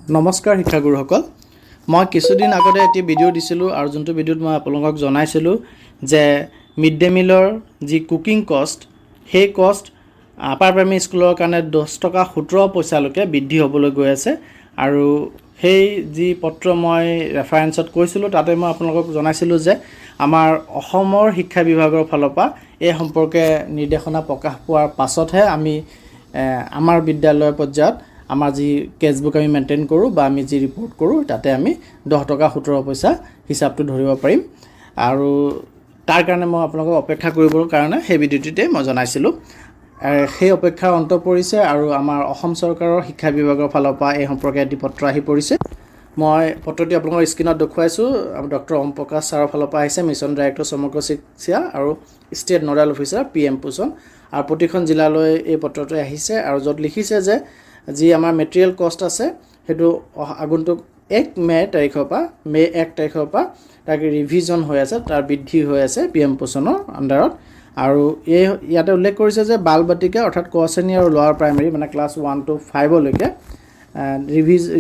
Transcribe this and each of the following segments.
নমস্কাৰ শিক্ষাগুৰুসকল মই কিছুদিন আগতে এটি ভিডিঅ' দিছিলোঁ আৰু যোনটো ভিডিঅ'ত মই আপোনালোকক জনাইছিলোঁ যে মিড ডে মিলৰ যি কুকিং কষ্ট সেই কষ্ট আপাৰ প্ৰাইমেৰী স্কুলৰ কাৰণে 10 টকা 17 পইচালৈকে বৃদ্ধি হ'বলৈ গৈ আছে আৰু সেই যি পত্ৰ মই ৰেফাৰেন্সত কৈছিলোঁ তাতে মই আপোনালোকক জনাইছিলোঁ যে আমাৰ অসমৰ শিক্ষা বিভাগৰ ফালৰ পৰা এই সম্পৰ্কে নিৰ্দেশনা প্ৰকাশ পোৱাৰ পাছতহে আমি আমাৰ বিদ্যালয় পৰ্যায়ত আমাৰ যি কেছবুক আমি মেইনটেইন কৰোঁ বা আমি যি ৰিপৰ্ট কৰোঁ তাতে আমি 10 টকা 17 পইচা হিচাপটো ধৰিব পাৰিম আৰু তাৰ কাৰণে মই আপোনালোকক অপেক্ষা কৰিবৰ কাৰণে সেই ভিডিঅ'টিতে মই জনাইছিলোঁ সেই অপেক্ষাৰ অন্ত পৰিছে আৰু আমাৰ অসম চৰকাৰৰ শিক্ষা বিভাগৰ ফালৰ পৰা এই সম্পৰ্কে এটি পত্ৰ আহি পৰিছে মই পত্ৰটি আপোনালোকৰ স্ক্ৰীনত দেখুৱাইছোঁ ডক্টৰ ওম প্ৰকাশ ছাৰৰ ফালৰ পৰা আহিছে মিছন ডাইৰেক্টৰ সমগ্ৰ শিক্ষা আৰু ষ্টেট নডেল অফিচাৰ PM পোষণ আৰু প্ৰতিখন জিলালৈ এই পত্ৰটো আহিছে আৰু য'ত লিখিছে যে যি আমাৰ মেটেৰিয়েল কষ্ট আছে হেতু আগন্তুক 1 মে তাৰিখৰ পৰা মে 1 তাৰিখৰ পৰা তাক ৰিভিজন হৈ আছে তাৰ বৃদ্ধি হৈ আছে PM পোষণৰ আন্ডাৰত আৰু এই ইয়াতে উল্লেখ কৰিছে যে বাল বাটিকা অৰ্থাৎ ক শ্ৰেণী আৰু লোৱাৰ প্ৰাইমেৰী মানে ক্লাছ 1 to 5 লৈকে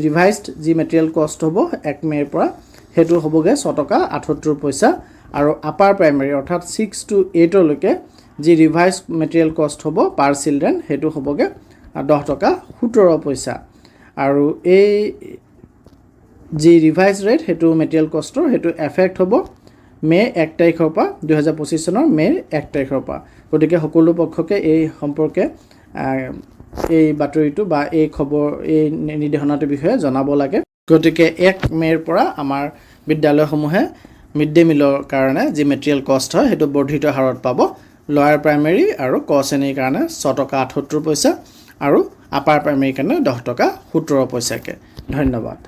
ৰিভাইজড যি মেটেৰিয়েল কষ্ট হ'ব 1 মেৰ পৰা হেতু হ'বগে 6 টকা 78 পইচা আৰু আপাৰ প্ৰাইমেৰী অৰ্থাৎ 6 to 8 লৈকে যি ৰিভাইজ মেটেৰিয়েল কষ্ট হ'ব পাৰ চিলড্ৰেন হেতু হ'বগে 10 টকা 17 পইচা আৰু এই যি ৰিভাইজ ৰেট হেতু মেটেৰিয়েল কষ্টৰ হেতু এফেক্ট হ'ব মে 1 তাৰিখৰ পৰা 2025 চনৰ মে 1 তাৰিখৰ পৰা গতিকে সকলো পক্ষকে এই সম্পৰ্কে এই বাতৰিটো বা এই খবৰ এই নিৰ্দেশনাটোৰ বিষয়ে জনাব লাগে গতিকে 1 মেৰ পৰা আমাৰ বিদ্যালয়সমূহে মিড ডে মিলৰ কাৰণে যি মেটেৰিয়েল কষ্ট হয় হেতু বৰ্ধিত হাৰত পাব লোৱাৰ প্ৰাইমেৰী আৰু ক শ্ৰেণীৰ কাৰণে 6 টকা 78 পইচা আৰু আপাৰ প্ৰাইমেৰীৰ কাৰণে 10 টকা 17 পইচাকে ধন্যবাদ